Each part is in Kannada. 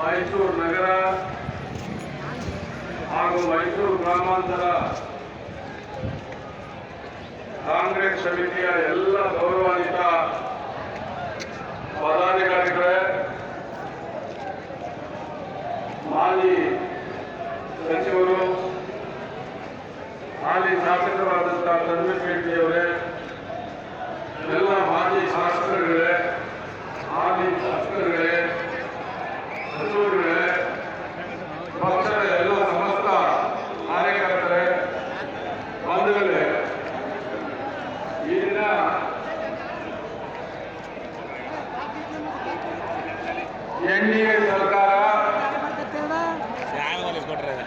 ಮೈಸೂರು ನಗರ ಹಾಗೂ ಮೈಸೂರು ಗ್ರಾಮಾಂತರ ಕಾಂಗ್ರೆಸ್ ಸಮಿತಿಯ ಎಲ್ಲ ಗೌರವಾನ್ವಿತ ಪದಾಧಿಕಾರಿಗಳೇ, ಮಾಜಿ ಸಚಿವರು, ಹಾಲಿ ಶಾಸಕರಾದಂತಹ ಧರ್ಮೇಶ್ ರೆಡ್ಡಿಯವರೇ, ಎಲ್ಲ ಮಾಜಿ ಶಾಸಕರುಗಳೇ, ಹಾಲಿ ಶಾಸಕರುಗಳೇ, ಸಚಿವರುಗಳೇ, ಪಕ್ಷದ ಎಲ್ಲ ಸಮಸ್ತ ಕಾರ್ಯಕರ್ತರೇ, ಬಂಧುಗಳೇ, ಈ ದಿನ ಎನ್ಡಿಎ ಸರ್ಕಾರ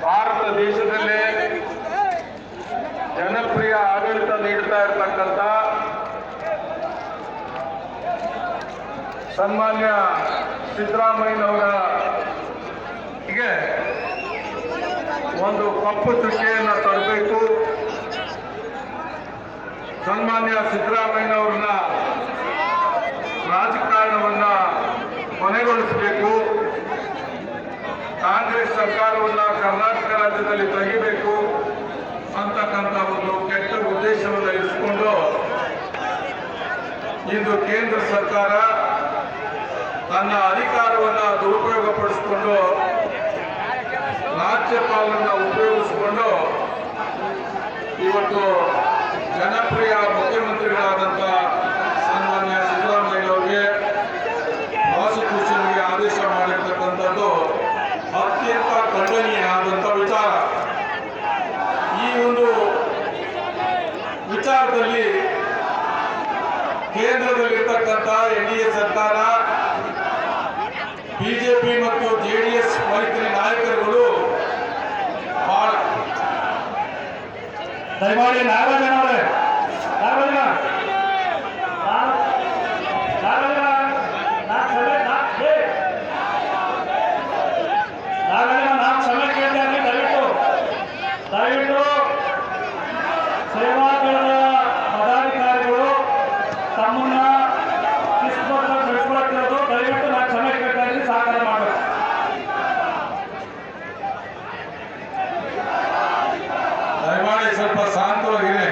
ಭಾರತ ದೇಶದಲ್ಲೇ ಜನಪ್ರಿಯ ಆಡಳಿತ ನೀಡುತ್ತಾ ಇರತಕ್ಕಂಥ ಸನ್ಮಾನ್ಯ ಸಿದ್ದರಾಮಯ್ಯನವರಿಗೆ ಒಂದು ಕಪ್ಪು ಚುಕ್ಕೆಯನ್ನು ತರಬೇಕು, ಸನ್ಮಾನ್ಯ ಸಿದ್ದರಾಮಯ್ಯನವ್ರನ್ನ ರಾಜಕಾರಣವನ್ನ ಕೊನೆಗೊಳಿಸಬೇಕು, ಕಾಂಗ್ರೆಸ್ ಸರ್ಕಾರವನ್ನ ಕರ್ನಾಟಕ ರಾಜ್ಯದಲ್ಲಿ ತೆಗಿಬೇಕು ಅಂತಕ್ಕಂಥ ಒಂದು ಕೆಟ್ಟ ಉದ್ದೇಶವನ್ನು ಇರಿಸಿಕೊಂಡು ಇಂದು ಕೇಂದ್ರ ಸರ್ಕಾರ ತನ್ನ ಅಧಿಕಾರವನ್ನು ದುರುಪಯೋಗಪಡಿಸಿಕೊಂಡು ರಾಜ್ಯಪಾಲರನ್ನು ಉಪಯೋಗಿಸಿಕೊಂಡು ಇವತ್ತು ಜನಪ್ರಿಯ ಮುಖ್ಯಮಂತ್ರಿಗಳಾದಂಥ ಸನ್ಮಾನ್ಯ ಸಿದ್ದರಾಮಯ್ಯನವರಿಗೆ ಪ್ರಾಸಿಕ್ಯೂಷನ್ಗೆ ಆದೇಶ ಮಾಡಿರ್ತಕ್ಕಂಥದ್ದು ಅತ್ಯಂತ ಖಂಡನೀಯ ಆದಂಥ ವಿಚಾರ. ಈ ಒಂದು ವಿಚಾರದಲ್ಲಿ ಕೇಂದ್ರದಲ್ಲಿರ್ತಕ್ಕಂಥ ಎನ್ಡಿಎ ಸರ್ಕಾರ, ಬಿಜೆಪಿ ಮತ್ತು ಜೆಡಿಎಸ್ ಮೈತ್ರಿ ನಾಯಕರುಗಳು ಬಹಳ ದಯಮಾಡಿ ನಾಗರಾಜನವರೇ, ನಾನು ಕ್ಷಮೆ ಕೇಳ್ತೇನೆ. ದಯವಿಟ್ಟು ಸೇವಾದಳದ ಪದಾಧಿಕಾರಿಗಳು ತಮ್ಮನ್ನ ನಡೆಸ್ಕೊಳ್ತಿರೋದು ದಯವಿಟ್ಟು ನಾನು ಕ್ಷಮೆ ಕೇಳ್ತಾ ಇದ್ದೀನಿ, ಸಹಕಾರ ಮಾಡಬೇಕು. ದಯಮಾಡಿ ಸ್ವಲ್ಪ ಶಾಂತವಾಗಿದೆ.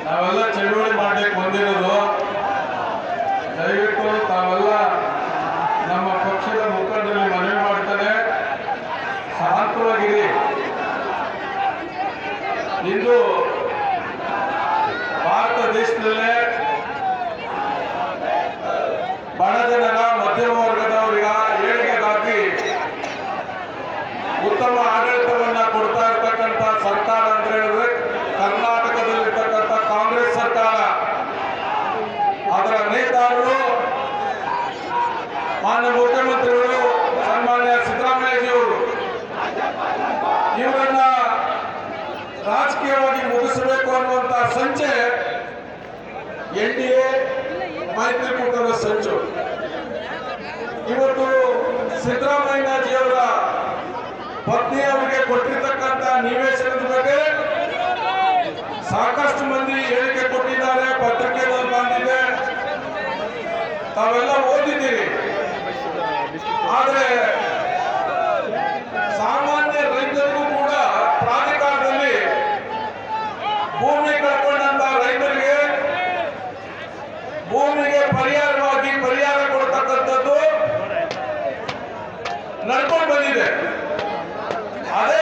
ನಾವೆಲ್ಲ ಚಳುವಳಿ ಮಾಡಲಿಕ್ಕೆ ಬಂದಿರೋದು. ದಯವಿಟ್ಟು ತಾವೆಲ್ಲ ನಮ್ಮ ಪಕ್ಷದ ಮುಖಂಡರಲ್ಲಿ ಮನವಿ ಮಾಡ್ತಾರೆ, ಶಾಂತವಾಗಿದೆ. ಇಂದು ಭಾರತ ದೇಶದಲ್ಲೇ ಬಡ ಜನರ ಮಧ್ಯಮ ವರ್ಗದವರಿಗೆ ಏಳಿಗೆಗಾಗಿ ಉತ್ತಮ ಆಡಳಿತವನ್ನ ಕೊಡ್ತಾ ಇರ್ತಕ್ಕಂಥ ಸರ್ಕಾರ ಅಂತ ಹೇಳಿದ್ರೆ ಕರ್ನಾಟಕದಲ್ಲಿರ್ತಕ್ಕಂಥ ಕಾಂಗ್ರೆಸ್ ಸರ್ಕಾರ. ಅದರ ನೇತಾರರು ಮಾನ್ಯ ಮುಖ್ಯಮಂತ್ರಿಗಳು ಸನ್ಮಾನ್ಯ ಸಿದ್ದರಾಮಯ್ಯಜಿಯವರು ಇವರನ್ನ ರಾಜಕೀಯವಾಗಿ ಮುಗಿಸಬೇಕು ಅನ್ನುವಂತ ಸಂಚೆ ಎನ್ಡಿಎ ಮೈತ್ರಿಕೂಟದ ಸಂಚು. ಇವತ್ತು ಸಿದ್ದರಾಮಯ್ಯಜಿಯವರ ಪತ್ನಿ ಅವರಿಗೆ ಕೊಟ್ಟಿರ್ತಕ್ಕಂಥ ನಿವೇಶನದ ಬಗ್ಗೆ ಸಾಕಷ್ಟು ಮಂದಿ ಹೇಳಿಕೆ ಕೊಟ್ಟಿದ್ದಾರೆ, ಪತ್ರಿಕೆಗಳಲ್ಲಿ ಬಂದಿದೆ, ತಾವೆಲ್ಲ ಓದಿದ್ದೀರಿ. ಆದರೆ ಸಾಮಾನ್ಯ ರೈತರಿಗೂ ಕೂಡ ಪ್ರಾಧಿಕಾರದಲ್ಲಿ ಭೂಮಿ ಕಳ್ಕೊಂಡಂತ ರೈತರಿಗೆ ಭೂಮಿಗೆ ಪರಿಹಾರವಾಗಿ ಪರಿಹಾರ ಕೊಡ್ತಕ್ಕಂಥದ್ದು ನಡ್ಕೊಂಡು ಬಂದಿದೆ. ಅದೇ